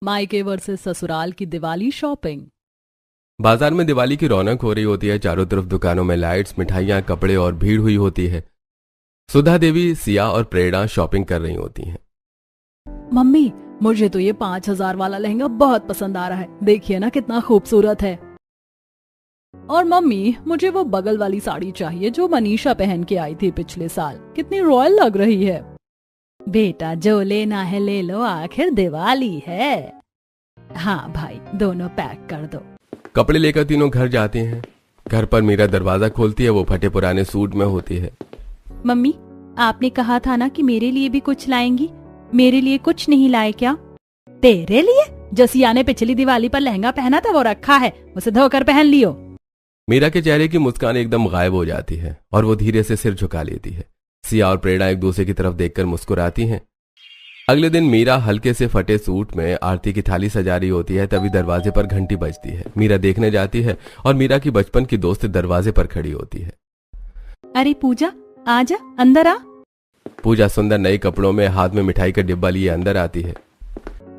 मायके वर्सेस ससुराल की दिवाली शॉपिंग। बाजार में दिवाली की रौनक हो रही होती है। चारों तरफ दुकानों में लाइट्स, मिठाइयां, कपड़े और भीड़ हुई होती है। सुधा देवी, सिया और प्रेरणा शॉपिंग कर रही होती हैं। मम्मी, मुझे तो ये 5,000 वाला लहंगा बहुत पसंद आ रहा है। देखिए ना कितना खूबसूरत है। और मम्मी, मुझे वो बगल वाली साड़ी चाहिए जो मनीषा पहन के आई थी पिछले साल। कितनी रॉयल लग रही है। बेटा, जो लेना है ले लो, आखिर दिवाली है। हाँ भाई, दोनों पैक कर दो। कपड़े लेकर तीनों घर जाते हैं। घर पर मीरा दरवाजा खोलती है। वो फटे पुराने सूट में होती है। मम्मी, आपने कहा था ना कि मेरे लिए भी कुछ लाएंगी। मेरे लिए कुछ नहीं लाए क्या? तेरे लिए? जो सिया ने पिछली दिवाली पर लहंगा पहना था वो रखा है, उसे धोकर पहन लियो। मीरा के चेहरे की मुस्कान एकदम गायब हो जाती है और वो धीरे से सिर झुका लेती है। सिया और प्रेरणा एक दूसरे की तरफ देखकर मुस्कुराती हैं। अगले दिन मीरा हल्के से फटे सूट में आरती की थाली सजा रही होती है। तभी दरवाजे पर घंटी बजती है। मीरा देखने जाती है और मीरा की बचपन की दोस्त दरवाजे पर खड़ी होती है। अरे पूजा, आजा, अंदर आ। पूजा सुंदर नए कपड़ों में, हाथ में मिठाई का डिब्बा लिए अंदर आती है।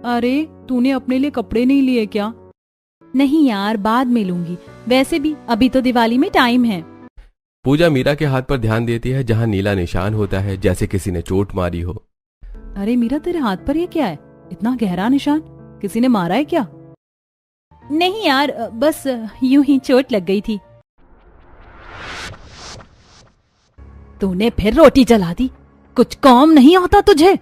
अरे, तूने अपने लिए कपड़े नहीं लिए क्या? नहीं यार, बाद में लूंगी। वैसे भी अभी तो दिवाली में टाइम है। पूजा मीरा के हाथ पर ध्यान देती है जहां नीला निशान होता है, जैसे किसी ने चोट मारी हो। अरे मीरा, तेरे हाथ पर ये क्या है? इतना गहरा निशान? किसी ने मारा है क्या? नहीं यार, बस यूं ही चोट लग गई थी। तूने फिर रोटी जला दी। कुछ काम नहीं आता तुझे?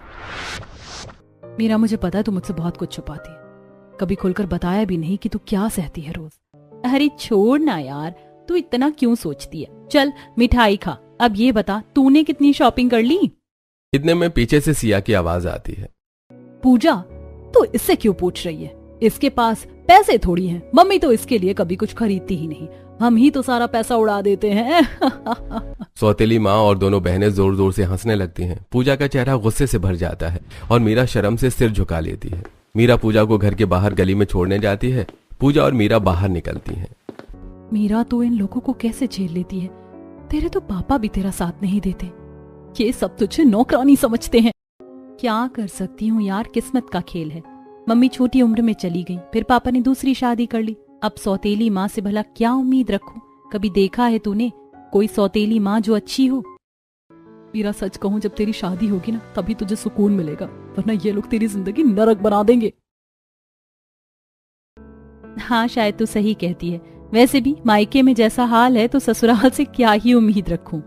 मीरा, मुझे पता है तू मुझसे बहुत कुछ छुपाती है। कभी खुलकर बताया भी नहीं कि तू क्या सहती है रोज। अरे छोड़ ना यार, तू इतना क्यों सोचती है? चल मिठाई खा। अब ये बता, तूने कितनी शॉपिंग कर ली? इतने में पीछे से सिया की आवाज आती है। पूजा, तू इससे क्यों पूछ रही है? इसके पास पैसे थोड़ी हैं। मम्मी तो इसके लिए कभी कुछ खरीदती ही नहीं। हम ही तो सारा पैसा उड़ा देते हैं। सौतेली माँ और दोनों बहनें जोर जोर से हंसने लगती हैं। पूजा का चेहरा गुस्से से भर जाता है और मीरा शर्म से सिर झुका लेती है। मीरा पूजा को घर के बाहर गली में छोड़ने जाती है। पूजा और मीरा बाहर निकलती हैं। मीरा, तो इन लोगों को कैसे झेल लेती है? तेरे तो पापा भी तेरा साथ नहीं देते। ये सब तुझे नौकरानी समझते हैं। क्या कर सकती हूँ यार, किस्मत का खेल है। मम्मी छोटी उम्र में चली गई, फिर पापा ने दूसरी शादी कर ली। अब सौतेली माँ से भला क्या उम्मीद रखूं? कभी देखा है तूने कोई सौतेली माँ जो अच्छी हो? मीरा, सच कहूं, जब तेरी शादी होगी ना तभी तुझे सुकून मिलेगा, वरना ये लोग तेरी जिंदगी नरक बना देंगे। हाँ, शायद तू सही कहती है। वैसे भी मायके में जैसा हाल है तो ससुराल से क्या ही उम्मीद रखूं।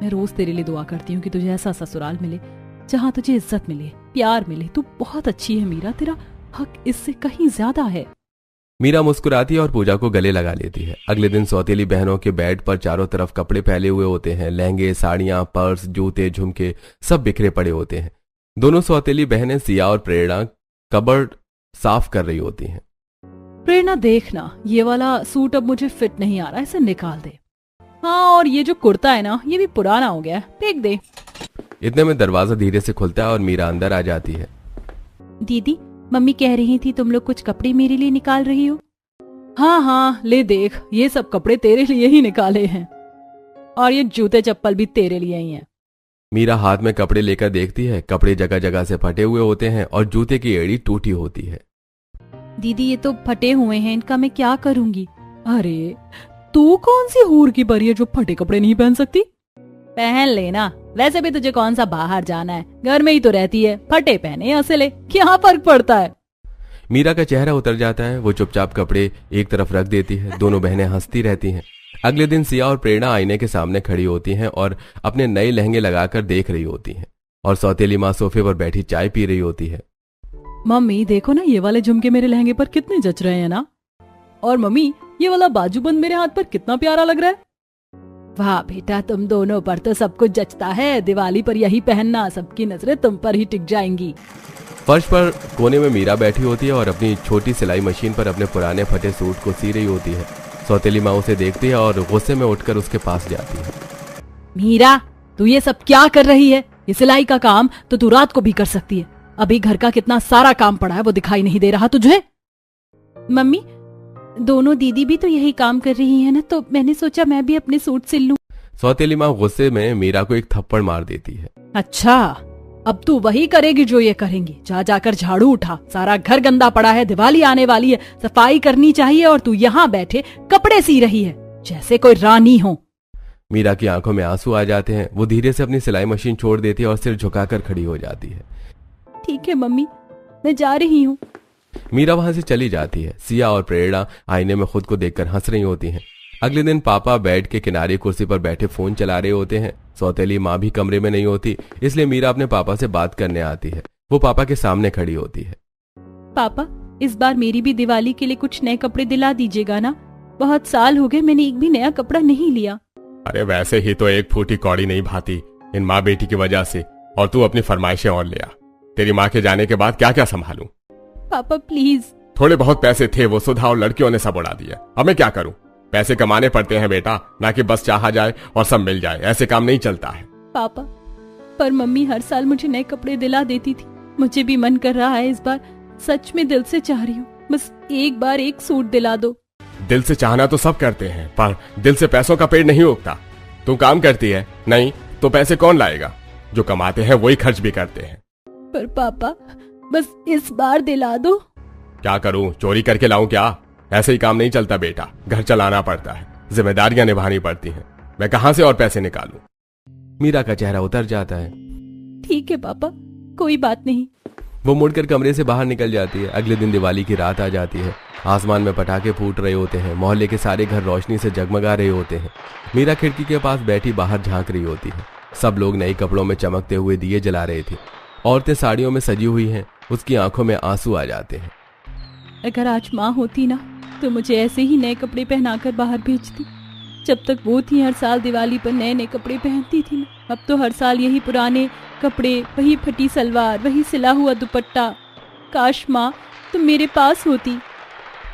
मैं रोज तेरे लिए दुआ करती हूँ कि तुझे ऐसा ससुराल मिले जहाँ तुझे इज्जत मिले, प्यार मिले। तू बहुत अच्छी है मीरा, तेरा हक इससे कहीं ज्यादा है। मीरा मुस्कुराती है और पूजा को गले लगा लेती है। अगले दिन सौतेली बहनों के बेड पर चारों तरफ कपड़े फैले हुए होते हैं। लहंगे, साड़ियां, पर्स, जूते, झुमके सब बिखरे पड़े होते हैं। दोनों सौतेली बहनें सिया और प्रेरणा कबर्ड साफ कर रही होती हैं। प्रेरणा, देखना, ये वाला सूट अब मुझे फिट नहीं आ रहा, इसे निकाल दे। हाँ, और ये जो कुर्ता है ना, ये भी पुराना हो गया है, फेंक दे। इतने में दरवाजा धीरे से खुलता है और मीरा अंदर आ जाती है। दीदी, मम्मी कह रही थी तुम लोग कुछ कपड़े मेरे लिए निकाल रही हो। हाँ हाँ, ले देख, ये सब कपड़े तेरे लिए ही निकाले हैं, और ये जूते चप्पल भी तेरे लिए ही हैं। मीरा हाथ में कपड़े लेकर देखती है। कपड़े जगह जगह से फटे हुए होते हैं और जूते की एड़ी टूटी होती है। दीदी, ये तो फटे हुए हैं, इनका मैं क्या करूंगी? अरे, तू कौन सी हूर की परी है जो फटे कपड़े नहीं पहन सकती? पहन लेना। वैसे भी तुझे कौन सा बाहर जाना है, घर में ही तो रहती है। फटे पहने या सिले, क्या फर्क पड़ता है? मीरा का चेहरा उतर जाता है। वो चुपचाप कपड़े एक तरफ रख देती है। दोनों बहनें हंसती रहती हैं। अगले दिन सिया और प्रेरणा आईने के सामने खड़ी होती हैं और अपने नए लहंगे लगाकर देख रही होती हैं। और सौतेली माँ सोफे पर बैठी चाय पी रही होती है। मम्मी देखो ना, ये वाले झुमके मेरे लहंगे पर कितने जच रहे हैं ना। और मम्मी, ये वाला बाजूबंद मेरे हाथ पर कितना प्यारा लग रहा है। वाह बेटा, तुम दोनों पर तो सब कुछ जचता है। दिवाली पर यही पहनना, सबकी नजरें तुम पर ही टिक जाएंगी। फर्श पर कोने में मीरा बैठी होती है और अपनी छोटी सिलाई मशीन पर अपने पुराने फटे सूट को सी रही होती है। सौतेली माँ उसे देखती है और गुस्से में उठकर उसके पास जाती है। मीरा, तू ये सब क्या कर रही है? ये सिलाई का काम तो तू रात को भी कर सकती है। अभी घर का कितना सारा काम पड़ा है, वो दिखाई नहीं दे रहा तुझे? मम्मी, दोनों दीदी भी तो यही काम कर रही है ना, तो मैंने सोचा मैं भी अपने सूट सिल लूं। सौतेली माँ गुस्से में मीरा को एक थप्पड़ मार देती है। अच्छा, अब तू वही करेगी जो ये करेंगी। जा जाकर झाड़ू उठा, सारा घर गंदा पड़ा है, दिवाली आने वाली है, सफाई करनी चाहिए और तू यहाँ बैठे कपड़े सी रही है जैसे कोई रानी हो। मीरा की आंखों में आंसू आ जाते हैं। वो धीरे से अपनी सिलाई मशीन छोड़ देती है और सिर झुकाकर खड़ी हो जाती है। ठीक है मम्मी, मैं जा रही हूँ। मीरा वहां से चली जाती है। सिया और प्रेरणा आईने में खुद को देखकर हंस रही होती हैं। अगले दिन पापा बेड के किनारे कुर्सी पर बैठे फोन चला रहे होते हैं। सौतेली माँ भी कमरे में नहीं होती, इसलिए मीरा अपने पापा से बात करने आती है। वो पापा के सामने खड़ी होती है। पापा, इस बार मेरी भी दिवाली के लिए कुछ नए कपड़े दिला दीजिएगा ना। बहुत साल हो गए मैंने एक भी नया कपड़ा नहीं लिया। अरे वैसे ही तो एक फूटी कौड़ी नहीं भाती इन माँ बेटी की वजह से, और तू अपनी फरमाइशें और ले आ। तेरी माँ के जाने के बाद क्या क्या संभालूं? पापा प्लीज। थोड़े बहुत पैसे थे वो सुधा और लड़कियों ने सब उड़ा दिया। अब मैं क्या करूं? पैसे कमाने पड़ते हैं बेटा, ना कि बस चाहा जाए और सब मिल जाए। ऐसे काम नहीं चलता है। पापा, पर मम्मी हर साल मुझे नए कपड़े दिला देती थी। मुझे भी मन कर रहा है इस बार, सच में दिल से चाह रही हूँ, बस एक बार एक सूट दिला दो। दिल से चाहना तो सब करते हैं, पर दिल से पैसों का पेड़ नहीं उगता। तू काम करती है नहीं तो पैसे कौन लाएगा? जो कमाते हैं वही खर्च भी करते हैं। पर पापा बस इस बार दिला दो। क्या करूं? चोरी करके लाऊं क्या? ऐसे ही काम नहीं चलता बेटा, घर चलाना पड़ता है, जिम्मेदारियां निभानी पड़ती हैं। मैं कहां से और पैसे निकालूं? मीरा का चेहरा उतर जाता है। ठीक है पापा, कोई बात नहीं। वो मुड़कर कमरे से बाहर निकल जाती है। अगले दिन दिवाली की रात आ जाती है। आसमान में पटाखे फूट रहे होते हैं। मोहल्ले के सारे घर रोशनी से जगमगा रहे होते हैं। मीरा खिड़की के पास बैठी बाहर झांक रही होती है। सब लोग नए कपड़ों में चमकते हुए दिए जला रहे थे। औरतें साड़ियों में सजी हुई हैं। उसकी आंखों में आंसू आ जाते हैं। अगर आज माँ होती ना तो मुझे ऐसे ही नए कपड़े पहनाकर बाहर भेजती। जब तक वो थी हर साल दिवाली पर नए नए कपड़े पहनती थी मैं। अब तो हर साल यही पुराने कपड़े, वही फटी सलवार, वही सिला हुआ दुपट्टा। काश माँ तुम मेरे पास होती।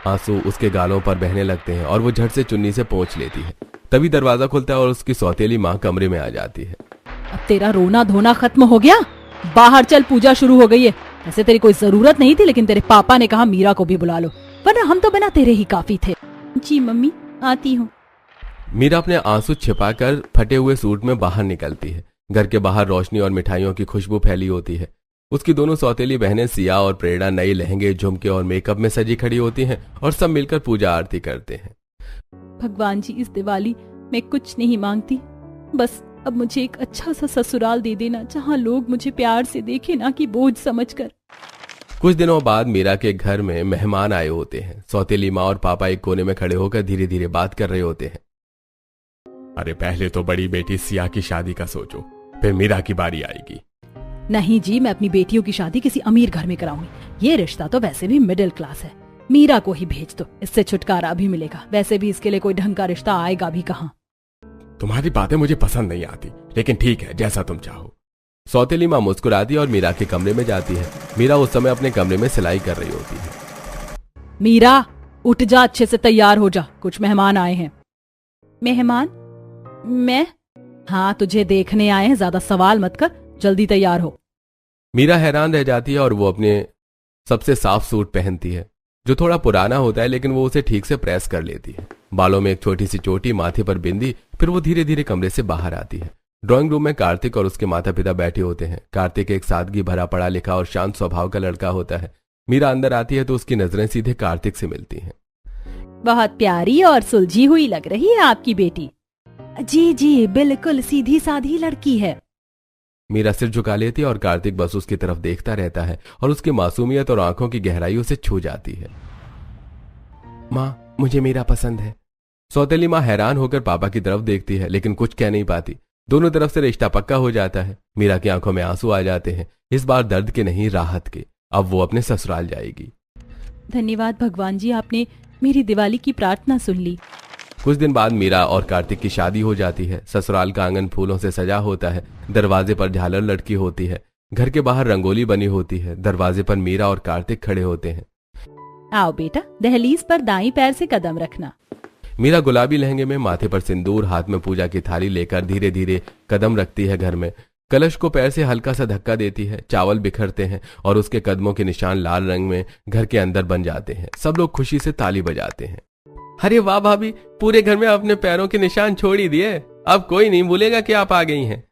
आंसू उसके गालों पर बहने लगते हैं और वो झट से चुन्नी से पोंछ लेती है। तभी दरवाजा खुलता है और उसकी सौतेली माँ कमरे में आ जाती है। अब तेरा रोना धोना खत्म हो गया? बाहर चल, पूजा शुरू हो गई है। ऐसे तेरी कोई जरूरत नहीं थी, लेकिन तेरे पापा ने कहा मीरा को भी बुला लो, वरना हम तो बिना तेरे ही काफी थे। जी मम्मी, आती हूँ। मीरा अपने आंसू छिपाकर फटे हुए सूट में बाहर निकलती है। घर के बाहर रोशनी और मिठाइयों की खुशबू फैली होती है। उसकी दोनों सौतेली बहनें सिया और प्रेरणा नए लहंगे, झुमके और मेकअप में सजी खड़ी होती हैं और सब मिलकर पूजा आरती करते हैं। भगवान जी, इस दिवाली मैं कुछ नहीं मांगती, बस अब मुझे एक अच्छा सा ससुराल दे देना, जहाँ लोग मुझे प्यार से देखें, ना कि बोझ समझकर। कुछ दिनों बाद मीरा के घर में मेहमान आए होते हैं। सौतेली माँ और पापा एक कोने में खड़े होकर धीरे धीरे बात कर रहे होते हैं। अरे पहले तो बड़ी बेटी सिया की शादी का सोचो, फिर मीरा की बारी आएगी। नहीं जी, मैं अपनी बेटियों की शादी किसी अमीर घर में कराऊंगी। ये रिश्ता तो वैसे भी मिडिल क्लास है। मीरा को ही भेज दो, इससे छुटकारा भी मिलेगा। वैसे भी इसके लिए कोई ढंग का रिश्ता आएगा भी कहाँ। तुम्हारी बातें मुझे पसंद नहीं आती, लेकिन ठीक है, जैसा तुम चाहो। सौतेली माँ मुस्कुराती और मीरा के कमरे में जाती है। मीरा उस समय अपने कमरे में सिलाई कर रही होती है। मीरा उठ जा, अच्छे से तैयार हो जा, कुछ मेहमान आए हैं। मेहमान? मैं? हाँ, तुझे देखने आए हैं, ज्यादा सवाल मत कर, जल्दी तैयार हो। मीरा हैरान रह जाती है और वो अपने सबसे साफ सूट पहनती है, जो थोड़ा पुराना होता है, लेकिन वो उसे ठीक से प्रेस कर लेती है। बालों में एक छोटी सी चोटी, माथे पर बिंदी। फिर वो धीरे धीरे कमरे से बाहर आती है। ड्राइंग रूम में कार्तिक और उसके माता पिता बैठे होते हैं। कार्तिक एक सादगी भरा, पढ़ा लिखा और शांत स्वभाव का लड़का होता है। मीरा अंदर आती है तो उसकी नजरें सीधे कार्तिक से मिलती हैं। बहुत प्यारी और सुलझी हुई लग रही है आपकी बेटी। जी जी, बिल्कुल सीधी साधी लड़की है। मीरा सिर झुका लेती है और कार्तिक बस उसकी तरफ देखता रहता है और उसकी मासूमियत और आंखों की गहराई उसे छू जाती है। माँ, मुझे मीरा पसंद है। सौतेली माँ हैरान होकर पापा की तरफ देखती है, लेकिन कुछ कह नहीं पाती। दोनों तरफ से रिश्ता पक्का हो जाता है। मीरा की आंखों में आंसू आ जाते हैं, इस बार दर्द के नहीं, राहत के। अब वो अपने ससुराल जाएगी। धन्यवाद भगवान जी, आपने मेरी दिवाली की प्रार्थना सुन ली। कुछ दिन बाद मीरा और कार्तिक की शादी हो जाती है। ससुराल का आंगन फूलों से सजा होता है। दरवाजे पर झालर लटकी होती है। घर के बाहर रंगोली बनी होती है। दरवाजे पर मीरा और कार्तिक खड़े होते हैं। आओ बेटा, दहलीज पर दाईं पैर से कदम रखना। मीरा गुलाबी लहंगे में, माथे पर सिंदूर, हाथ में पूजा की थाली लेकर धीरे धीरे कदम रखती है घर में। कलश को पैर से हल्का सा धक्का देती है। चावल बिखरते हैं और उसके कदमों के निशान लाल रंग में घर के अंदर बन जाते हैं। सब लोग खुशी से ताली बजाते हैं। अरे वाह भाभी, पूरे घर में अपने पैरों के निशान छोड़ ही दिए। अब कोई नहीं भूलेगा कि आप आ गई हैं।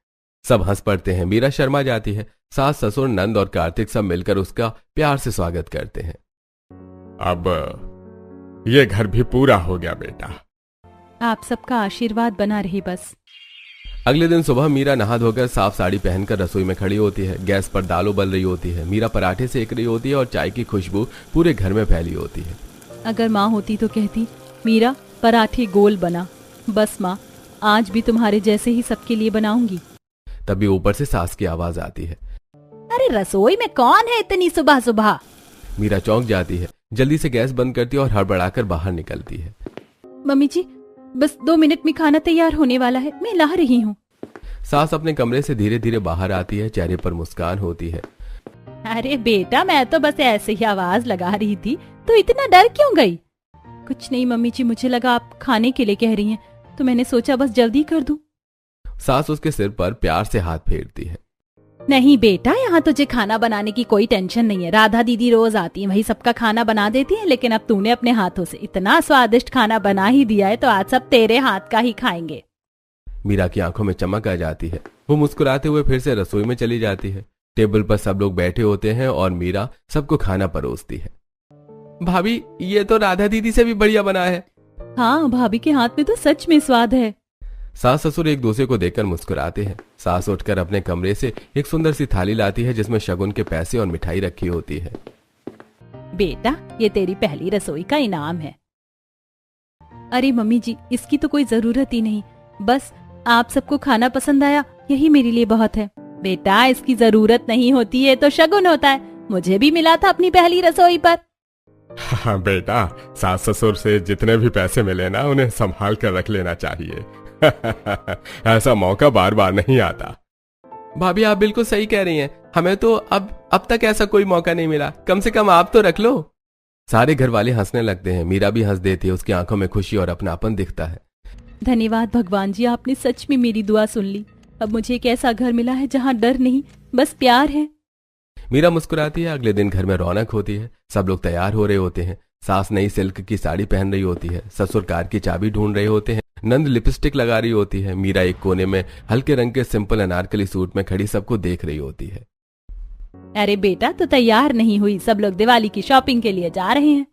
सब हंस पड़ते हैं। मीरा शर्मा जाती है। सास ससुर नंद और कार्तिक सब मिलकर उसका प्यार से स्वागत करते हैं। अब ये घर भी पूरा हो गया बेटा। आप सबका आशीर्वाद बना रहे बस। अगले दिन सुबह मीरा नहा धोकर साफ साड़ी पहनकर रसोई में खड़ी होती है। गैस पर दाल उबल रही होती है। मीरा पराठे सेक रही होती है और चाय की खुशबू पूरे घर में फैली होती है। अगर माँ होती तो कहती, मीरा पराठे गोल बना। बस माँ, आज भी तुम्हारे जैसे ही सबके लिए बनाऊंगी। तभी ऊपर से सास की आवाज आती है, अरे रसोई में कौन है इतनी सुबह सुबह? मीरा चौंक जाती है, जल्दी से गैस बंद करती है और हड़बड़ाकर बाहर निकलती है। मम्मी जी, बस 2 मिनट में खाना तैयार होने वाला है, मैं ला रही हूँ। सास अपने कमरे से धीरे धीरे बाहर आती है। चेहरे पर मुस्कान होती है। अरे बेटा, मैं तो बस ऐसे ही आवाज लगा रही थी, तो इतना डर क्यों गई? कुछ नहीं मम्मी जी, मुझे लगा आप खाने के लिए कह रही हैं, तो मैंने सोचा बस जल्दी कर दूं। सास उसके सिर पर प्यार से हाथ फेरती है। नहीं बेटा, यहाँ तुझे खाना बनाने की कोई टेंशन नहीं है। राधा दीदी रोज आती है, वही सबका खाना बना देती है, लेकिन अब तूने अपने हाथों से इतना स्वादिष्ट खाना बना ही दिया है, तो आज सब तेरे हाथ का ही खाएंगे। मीरा की आंखों में चमक आ जाती है। वो मुस्कुराते हुए फिर से रसोई में चली जाती है। टेबल पर सब लोग बैठे होते हैं और मीरा सबको खाना परोसती है। भाभी, ये तो राधा दीदी से भी बढ़िया बना है। हाँ, भाभी के हाथ में तो सच में स्वाद है। सास ससुर एक दूसरे को देखकर मुस्कुराते हैं। सास उठकर अपने कमरे से एक सुंदर सी थाली लाती है जिसमें शगुन के पैसे और मिठाई रखी होती है। बेटा, ये तेरी पहली रसोई का इनाम है। अरे मम्मी जी, इसकी तो कोई जरूरत ही नहीं, बस आप सबको खाना पसंद आया, यही मेरे लिए बहुत है। बेटा, इसकी जरूरत नहीं होती है तो शगुन होता है, मुझे भी मिला था अपनी पहली रसोई पर। हाँ बेटा, सास ससुर से जितने भी पैसे मिले ना, उन्हें संभाल कर रख लेना चाहिए। ऐसा मौका बार बार नहीं आता। भाभी, आप बिल्कुल सही कह रही हैं। हमें तो अब तक ऐसा कोई मौका नहीं मिला, कम से कम आप तो रख लो। सारे घर वाले हंसने लगते हैं। मीरा भी हंस देती है। उसकी आंखों में खुशी और अपनापन दिखता है। धन्यवाद भगवान जी, आपने सच में मेरी दुआ सुन ली। अब मुझे एक ऐसा घर मिला है जहाँ डर नहीं, बस प्यार है। मीरा मुस्कुराती है। अगले दिन घर में रौनक होती है। सब लोग तैयार हो रहे होते हैं। सास नई सिल्क की साड़ी पहन रही होती है। ससुर कार की चाबी ढूंढ रहे होते हैं। नंद लिपस्टिक लगा रही होती है। मीरा एक कोने में हल्के रंग के सिंपल अनारकली सूट में खड़ी सबको देख रही होती है। अरे बेटा, तो तैयार नहीं हुई? सब लोग दिवाली की शॉपिंग के लिए जा रहे हैं।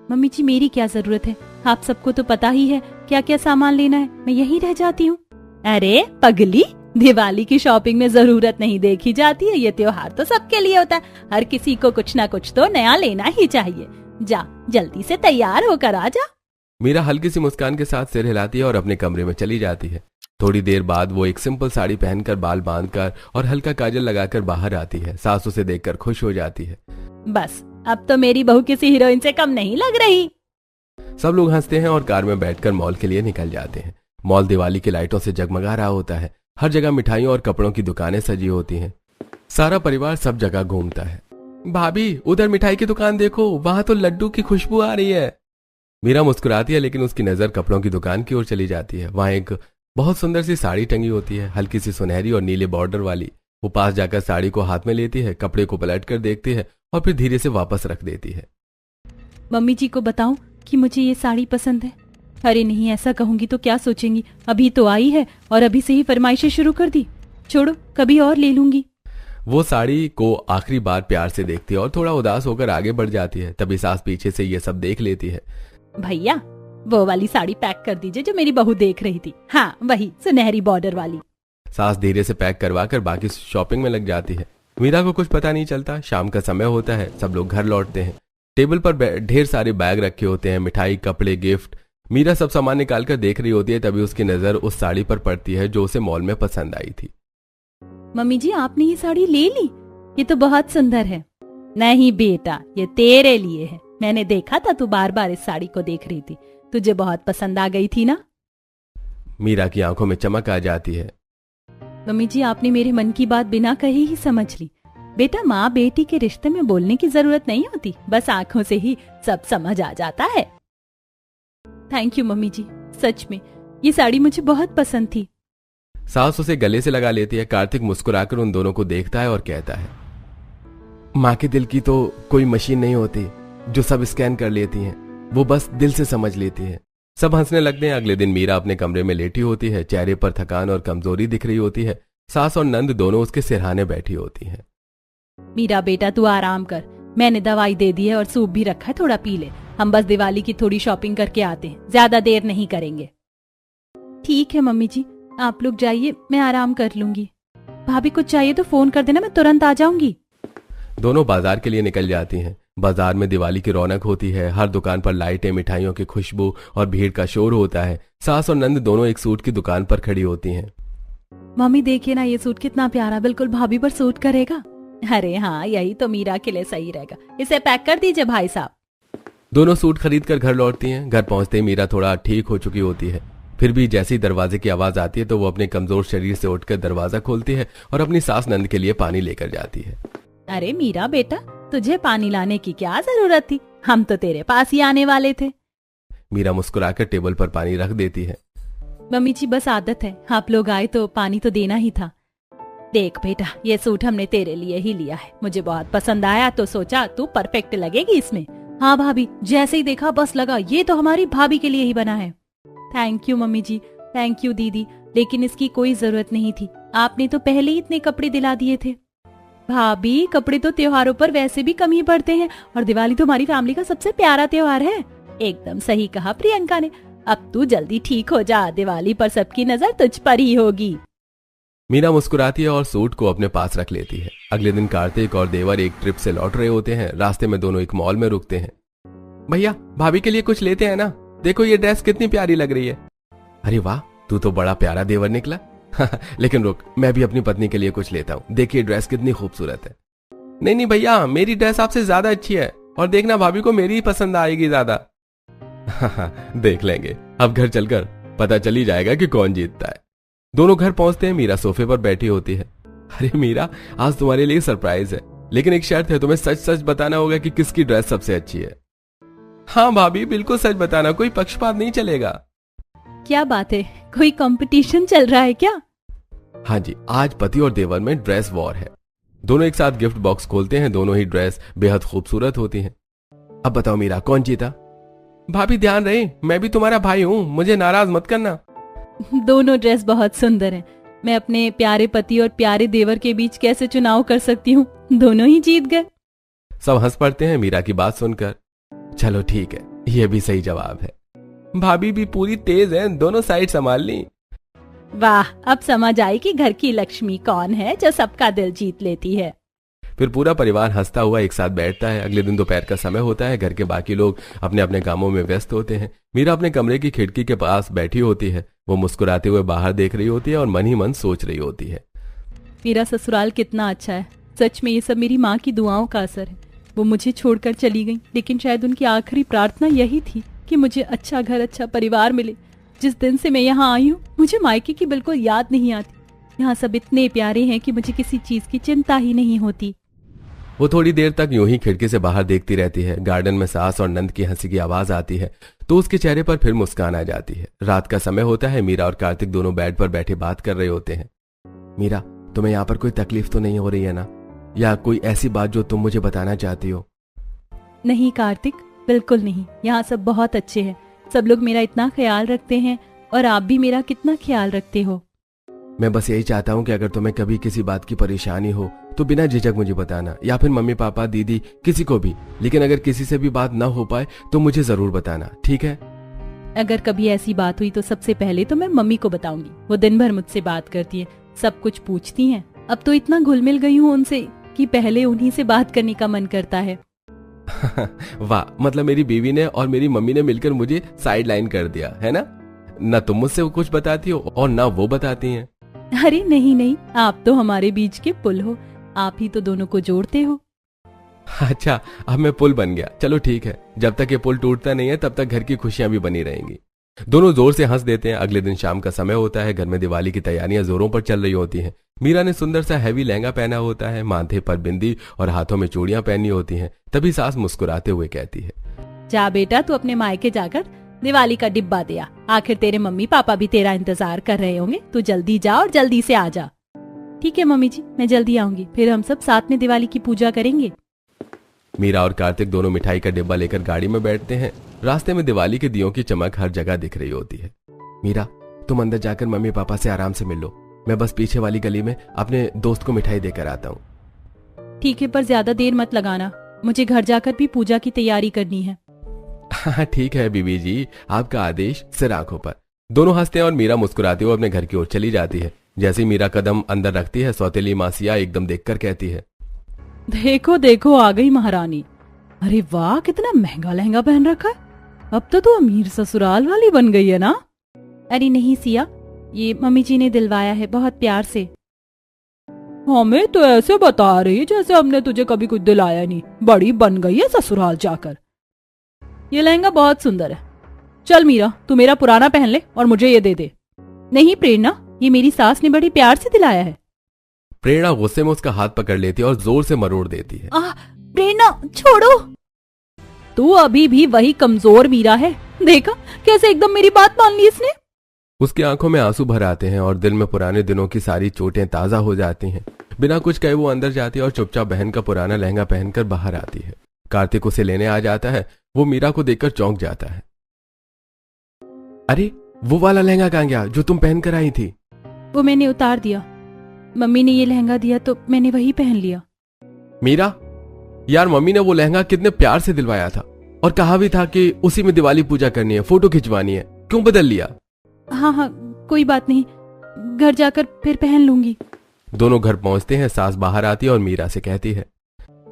मम्मी जी, मेरी क्या जरूरत है? आप सबको तो पता ही है क्या क्या सामान लेना है, मैं यहीं रह जाती हूँ। अरे पगली, दिवाली की शॉपिंग में जरूरत नहीं देखी जाती है, ये त्योहार तो सबके लिए होता है। हर किसी को कुछ ना कुछ तो नया लेना ही चाहिए। जा, जल्दी से तैयार होकर आ जा। मीरा हल्की सी मुस्कान के साथ सिर हिलाती है और अपने कमरे में चली जाती है। थोड़ी देर बाद वो एक सिंपल साड़ी पहनकर, बाल बांधकर और हल्का काजल लगाकर बाहर आती है। सास उसे देखकर खुश हो जाती है। बस, अब तो मेरी बहू किसी हीरोइन से कम नहीं लग रही। सब लोग हंसते हैं और कार में बैठकर मॉल के लिए निकल जाते हैं। मॉल दिवाली की लाइटों से जगमगा रहा होता है। हर जगह मिठाइयों और कपड़ों की दुकानें सजी होती हैं। सारा परिवार सब जगह घूमता है। भाभी, उधर मिठाई की दुकान देखो, वहां तो लड्डू की खुशबू आ रही है। मीरा मुस्कुराती है, लेकिन उसकी नजर कपड़ों की दुकान की ओर चली जाती है। वहां एक बहुत सुंदर सी साड़ी टंगी होती है, हल्की सी सुनहरी और नीले बॉर्डर वाली। वो पास जाकर साड़ी को हाथ में लेती है, कपड़े को पलट कर देखती है और फिर धीरे से वापस रख देती है। मम्मी जी को बताऊं कि मुझे ये साड़ी पसंद है? अरे नहीं, ऐसा कहूंगी तो क्या सोचेंगी? अभी तो आई है और अभी से ही फरमाइशें शुरू कर दी। छोड़ो, कभी और ले लूंगी। वो साड़ी को आखिरी बार प्यार से देखती है और थोड़ा उदास होकर आगे बढ़ जाती है। तभी सास पीछे से ये सब देख लेती है। भैया, वो वाली साड़ी पैक कर दीजिए जो मेरी बहू देख रही थी। हाँ, वही सुनहरी बॉर्डर वाली। सास धीरे से पैक करवा कर बाकी शॉपिंग में लग जाती है। मीरा को कुछ पता नहीं चलता। शाम का समय होता है। सब लोग घर लौटते हैं। टेबल पर ढेर सारे बैग रखे होते हैं, मिठाई, कपड़े, गिफ्ट। मीरा सब सामान निकाल कर देख रही होती है। तभी उसकी नजर उस साड़ी पर पड़ती है जो उसे मॉल में पसंद आई थी। मम्मी जी, आपने ये साड़ी ले ली? ये तो बहुत सुंदर है। नहीं बेटा, ये तेरे लिए है। मैंने देखा था तू बार बार इस साड़ी को देख रही थी, तुझे बहुत पसंद आ गई थी ना? मीरा की आंखों में चमक आ जाती है। मम्मी जी, आपने मेरे मन की बात बिना कही ही समझ ली। बेटा, माँ बेटी के रिश्ते में बोलने की जरूरत नहीं होती, बस आंखों से ही सब समझ आ जाता है। थैंक यू मम्मी जी, सच में ये साड़ी मुझे बहुत पसंद थी। सास उसे गले से लगा लेती है। कार्तिक मुस्कुराकर उन दोनों को देखता है और कहता है, माँ के दिल की तो कोई मशीन नहीं होती जो सब स्कैन कर लेती है, वो बस दिल से समझ लेती है। सब हंसने लगते हैं। अगले दिन मीरा अपने कमरे में लेटी होती है। चेहरे पर थकान और कमजोरी दिख रही होती है। सास और नंद दोनों उसके सिरहाने बैठी होती हैं। मीरा बेटा तू आराम कर, मैंने दवाई दे दी है और सूप भी रखा है, थोड़ा पी ले। हम बस दिवाली की थोड़ी शॉपिंग करके आते हैं, ज्यादा देर नहीं करेंगे। ठीक है मम्मी जी, आप लोग जाइए, मैं आराम कर लूंगी। भाभी कुछ चाहिए तो फोन कर देना, मैं तुरंत आ जाऊंगी। दोनों बाजार के लिए निकल जाती हैं। बाजार में दिवाली की रौनक होती है, हर दुकान पर लाइटें, मिठाइयों की खुशबू और भीड़ का शोर होता है। सास और नंद दोनों एक सूट की दुकान पर खड़ी होती हैं। मम्मी देखिए ना, ये सूट कितना प्यारा, बिल्कुल भाभी पर सूट करेगा। अरे हाँ, यही तो मीरा के लिए सही रहेगा, इसे पैक कर दीजिए भाई साहब। दोनों सूट खरीद कर घर लौटती हैं। घर पहुंचते ही मीरा थोड़ा ठीक हो चुकी होती है, फिर भी जैसे ही दरवाजे की आवाज आती है तो वो अपने कमजोर शरीर से उठकर दरवाजा खोलती है और अपनी सास नंद के लिए पानी लेकर जाती है। अरे मीरा बेटा, तुझे पानी लाने की क्या जरूरत थी, हम तो तेरे पास ही आने वाले थे। मीरा मुस्कुराकर टेबल पर पानी रख देती है। मम्मी जी बस आदत है, आप लोग आए तो पानी तो देना ही था। देख बेटा, ये सूट हमने तेरे लिए ही लिया है, मुझे बहुत पसंद आया तो सोचा तू परफेक्ट लगेगी इसमें। हाँ भाभी, जैसे ही देखा बस लगा ये तो हमारी भाभी के लिए ही बना है। Thank you mummy ji, thank you दीदी, लेकिन इसकी कोई जरूरत नहीं थी, आपने तो पहले ही इतने कपड़े दिला दिए थे। भाभी, कपड़े तो त्योहारों पर वैसे भी कम ही पड़ते हैं और दिवाली तो हमारी फैमिली का सबसे प्यारा त्योहार है। एकदम सही कहा प्रियंका ने, अब तू जल्दी ठीक हो जा, दिवाली पर सबकी नजर तुझ पर ही होगी। मीरा मुस्कुराती है और सूट को अपने पास रख लेती है। अगले दिन कार्तिक और देवर एक ट्रिप से लौट रहे होते हैं। रास्ते में दोनों एक मॉल में रुकते हैं। भैया, भाभी के लिए कुछ लेते हैं ना, देखो ये ड्रेस कितनी प्यारी लग रही है। अरे वाह, तू तो बड़ा प्यारा देवर निकला। लेकिन रुक, मैं भी अपनी पत्नी के लिए कुछ लेता हूँ, देखिए ड्रेस कितनी खूबसूरत है। नहीं नहीं भैया, मेरी ड्रेस आपसे ज्यादा अच्छी है और देखना भाभी को मेरी ही पसंद आएगी ज्यादा। देख लेंगे, अब घर चलकर पता चली जाएगा कि कौन जीतता है। दोनों घर पहुंचते हैं। मीरा सोफे पर बैठी होती है। अरे मीरा, आज तुम्हारे लिए सरप्राइज है, लेकिन एक शर्त है, तुम्हें सच सच बताना होगा कि किसकी ड्रेस सबसे अच्छी है। हाँ भाभी, बिल्कुल सच बताना, कोई पक्षपात नहीं चलेगा। क्या बात है, कोई कंपटीशन चल रहा है क्या? हाँ जी, आज पति और देवर में ड्रेस वॉर है। दोनों एक साथ गिफ्ट बॉक्स खोलते हैं। दोनों ही ड्रेस बेहद खूबसूरत होती हैं। अब बताओ मीरा, कौन जीता? भाभी ध्यान रहे, मैं भी तुम्हारा भाई हूँ, मुझे नाराज मत करना। दोनों ड्रेस बहुत सुंदर हैं। मैं अपने प्यारे पति और प्यारे देवर के बीच कैसे चुनाव कर सकती हूँ, दोनों ही जीत गए। सब हंस पड़ते हैं मीरा की बात सुनकर। चलो ठीक है, ये भी सही जवाब है। भाभी भी पूरी तेज है, दोनों साइड संभाल ली। वाह, अब समझ आई कि घर की लक्ष्मी कौन है जो सबका दिल जीत लेती है। फिर पूरा परिवार हंसता हुआ एक साथ बैठता है। अगले दिन दोपहर का समय होता है। घर के बाकी लोग अपने अपने कामों में व्यस्त होते हैं। मीरा अपने कमरे की खिड़की के पास बैठी होती है। वो मुस्कुराते हुए बाहर देख रही होती है और मन ही मन सोच रही होती है, मेरा ससुराल कितना अच्छा है। सच में ये सब मेरी माँ की दुआओं का असर है। वो मुझे छोड़कर चली गई, लेकिन शायद उनकी आखिरी प्रार्थना यही थी कि मुझे अच्छा घर, अच्छा परिवार मिले। जिस दिन से मैं यहाँ आई हूँ, मुझे मायके की बिल्कुल याद नहीं आती। यहाँ सब इतने प्यारे हैं कि मुझे किसी चीज की चिंता ही नहीं होती। वो थोड़ी देर तक यूं ही खिड़की से बाहर देखती रहती है। गार्डन में सास और नंद की हंसी की आवाज आती है तो उसके चेहरे पर फिर मुस्कान आ जाती है। रात का समय होता है। मीरा और कार्तिक दोनों बेड पर बैठे बात कर रहे होते हैं। मीरा, तुम्हें यहाँ पर कोई तकलीफ तो नहीं हो रही है ना, या कोई ऐसी बात जो तुम मुझे बताना चाहती हो? नहीं कार्तिक, बिल्कुल नहीं। यहाँ सब बहुत अच्छे हैं, सब लोग मेरा इतना ख्याल रखते हैं और आप भी मेरा कितना ख्याल रखते हो। मैं बस यही चाहता हूँ कि अगर तुम्हें कभी किसी बात की परेशानी हो तो बिना झिझक मुझे बताना, या फिर मम्मी पापा दीदी किसी को भी। लेकिन अगर किसी से भी बात ना हो पाए तो मुझे जरूर बताना, ठीक है? अगर कभी ऐसी बात हुई तो सबसे पहले तो मैं मम्मी को बताऊंगी। वो दिन भर मुझसे बात करती है, सब कुछ पूछती हैं। अब तो इतना घुल मिल गई हूँ उनसे कि पहले उन्हीं से बात करने का मन करता है। वाह, मतलब मेरी बीवी ने और मेरी मम्मी ने मिलकर मुझे साइड लाइन कर दिया है ना? ना तुम मुझसे कुछ बताती हो और ना वो बताती हैं। अरे नहीं नहीं, आप तो हमारे बीच के पुल हो, आप ही तो दोनों को जोड़ते हो। अच्छा, अब मैं पुल बन गया। चलो ठीक है, जब तक ये पुल टूटता नहीं है तब तक घर की खुशियां भी बनी रहेंगी। दोनों जोर से हंस देते हैं। अगले दिन शाम का समय होता है। घर में दिवाली की तैयारियां जोरों पर चल रही होती हैं। मीरा ने सुंदर सा हैवी लहंगा पहना होता है, माथे पर बिंदी और हाथों में चूड़ियां पहनी होती हैं। तभी सास मुस्कुराते हुए कहती है, जा बेटा, तू अपने मायके जाकर दिवाली का डिब्बा दे आ। आखिर तेरे मम्मी पापा भी तेरा इंतजार कर रहे होंगे। तू जल्दी जा और जल्दी से आ जा। ठीक है मम्मी जी, मैं जल्दी आऊंगी, फिर हम सब साथ में दिवाली की पूजा करेंगे। मीरा और कार्तिक दोनों मिठाई का डिब्बा लेकर गाड़ी में बैठते हैं। रास्ते में दिवाली के दियों की चमक हर जगह दिख रही होती है। मीरा, तुम अंदर जाकर मम्मी पापा से आराम से मिल लो, मैं बस पीछे वाली गली में अपने दोस्त को मिठाई देकर आता हूँ। ठीक है, पर ज्यादा देर मत लगाना, मुझे घर जाकर भी पूजा की तैयारी करनी है। हाँ ठीक है बीबी जी, आपका आदेश सिर आंखों पर। दोनों हंसते हैं और मीरा मुस्कुराती हुई अपने घर की ओर चली जाती है। जैसे मीरा कदम अंदर रखती है, सौतेली माँ सिया एकदम देखकर कहती है, देखो देखो आ गई महारानी। अरे वाह, कितना महंगा लहंगा पहन रखा है। अब तो तू अमीर ससुराल वाली बन गई है ना। अरे नहीं सिया, ये मम्मी जी ने दिलवाया है बहुत प्यार से। हमें तो ऐसे बता रही जैसे हमने तुझे कभी कुछ दिलाया नहीं, बड़ी बन गई है ससुराल जाकर। ये लहंगा बहुत सुंदर है। चल मीरा, तू मेरा पुराना पहन ले और मुझे ये दे दे। नहीं प्रेरणा, ये मेरी सास ने बड़ी प्यार से दिलाया है। प्रेरणा गुस्से में उसका हाथ पकड़ लेती है और जोर से मरोड़ देती है। प्रेरणा छोड़ो। तू अभी भी वही कमजोर मीरा है। देखा कैसे एकदम मेरी बात मान ली इसने। उसकी आंखों में आंसू भर आते हैं और दिल में पुराने दिनों की सारी चोटें ताजा हो जाती हैं। बिना कुछ कहे वो अंदर जाती है और चुपचाप बहन का पुराना लहंगा पहनकर बाहर आती है। कार्तिक उसे लेने आ जाता है। वो मीरा को देखकर चौंक जाता है। अरे वो वाला लहंगा कहाँ गया जो तुम पहन कर आई थी? वो मैंने उतार दिया। मम्मी ने ये लहंगा दिया तो मैंने वही पहन लिया। मीरा, यार मम्मी ने वो लहंगा कितने प्यार से दिलवाया था और कहा भी था कि उसी में दिवाली पूजा करनी है, फोटो खिंचवानी है, क्यों बदल लिया? हाँ हाँ कोई बात नहीं, घर जाकर फिर पहन लूंगी। दोनों घर पहुंचते हैं। सास बाहर आती है और मीरा से कहती है,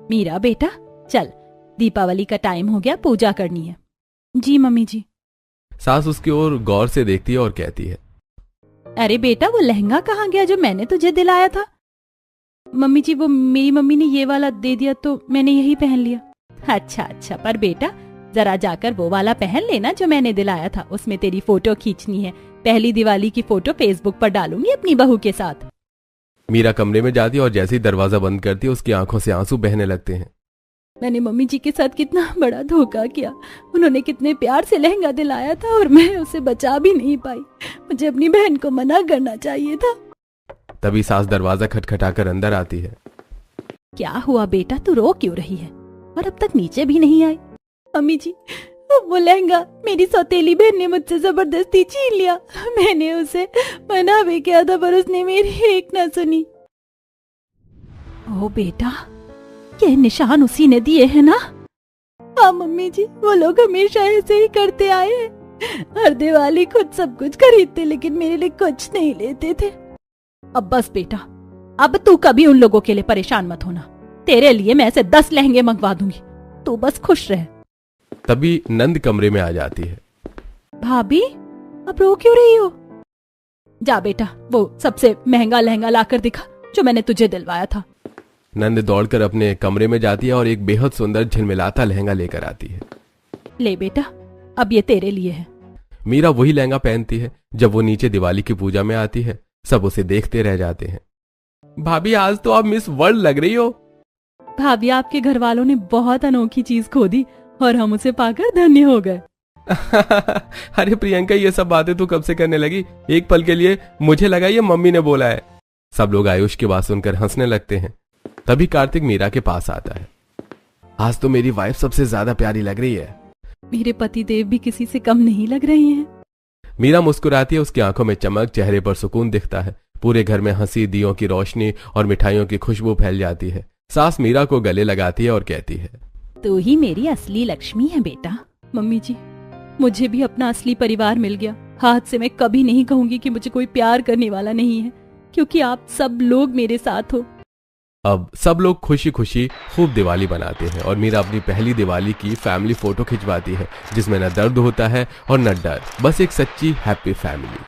मीरा बेटा चल, दीपावली का टाइम हो गया, पूजा करनी है। जी मम्मी जी। सास उसकी ओर गौर से देखती है और कहती है, अरे बेटा वो लहंगा कहाँ गया जो मैंने तुझे दिलाया था? मम्मी जी वो मेरी मम्मी ने ये वाला दे दिया तो मैंने यही पहन लिया। अच्छा अच्छा, पर बेटा जरा जाकर वो वाला पहन लेना जो मैंने दिलाया था, उसमें तेरी फोटो खींचनी है। पहली दिवाली की फोटो फेसबुक पर डालूंगी अपनी बहू के साथ। मीरा कमरे में जाती है और जैसे ही दरवाजा बंद करती है उसकी आंखों से आंसू बहने लगते हैं। मैंने मम्मी जी के साथ कितना बड़ा धोखा किया। उन्होंने कितने प्यार से लहंगा दिलाया था और मैं उसे बचा भी नहीं पाई। मुझे अपनी बहन को मना करना चाहिए था। तभी सास दरवाजा खटखटाकर अंदर आती है। क्या हुआ बेटा, तू रो क्यों रही है? और अब तक नीचे भी नहीं आई। मम्मी जी वो लहंगा मेरी सौतेली बहन ने मुझसे जबरदस्ती छीन लिया। मैंने उसे मना भी किया था पर उसने मेरी एक ना सुनी। ओ बेटा, ये निशान उसी ने दिए हैं ना? हाँ मम्मी जी, वो लोग हमेशा ऐसे ही करते आए हैं। हर दिवाली खुद सब कुछ खरीदते लेकिन मेरे लिए कुछ नहीं लेते थे। अब बस बेटा, अब तू कभी उन लोगों के लिए परेशान मत होना। तेरे लिए मैं ऐसे 10 लहंगे मंगवा दूंगी, तू बस खुश रह। तभी नंद कमरे में आ जाती है। भाभी अब रो क्यों रही हो? जा बेटा वो सबसे महंगा लहंगा लाकर दिखा जो मैंने तुझे दिलवाया था। नंद दौड़कर अपने कमरे में जाती है और एक बेहद सुंदर झिलमिलाता लहंगा लेकर आती है। ले बेटा, अब ये तेरे लिए है। मीरा वही लहंगा पहनती है। जब वो नीचे दिवाली की पूजा में आती है सब उसे देखते रह जाते हैं। भाभी आज तो आप मिस वर्ल्ड लग रही हो। भाभी आपके घर वालों ने बहुत अनोखी चीज खो दी और हम उसे पाकर धन्य हो गए। अरे प्रियंका, ये सब बातें तू कब से करने लगी? एक पल के लिए मुझे लगा ये मम्मी ने बोला है। सब लोग आयुष की बात सुनकर हंसने लगते हैं। तभी कार्तिक मीरा के पास आता है। आज तो मेरी वाइफ सबसे ज्यादा प्यारी लग रही है। मेरे पति देव भी किसी से कम नहीं लग रहे हैं। मीरा मुस्कुराती है। उसकी आंखों में चमक, चेहरे पर सुकून दिखता है। पूरे घर में हंसी, दियों की रोशनी और मिठाइयों की खुशबू फैल जाती है। सास मीरा को गले लगाती है और कहती है, तू ही मेरी असली लक्ष्मी है बेटा। मम्मी जी, मुझे भी अपना असली परिवार मिल गया। हाथ से मैं कभी नहीं कहूंगी कि मुझे कोई प्यार करने वाला नहीं है, क्योंकि आप सब लोग मेरे साथ हो। अब सब लोग खुशी खुशी खूब दिवाली बनाते हैं और मीरा अपनी पहली दिवाली की फैमिली फोटो खिंचवाती है जिसमें न दर्द होता है और न डर, बस एक सच्ची हैप्पी फैमिली।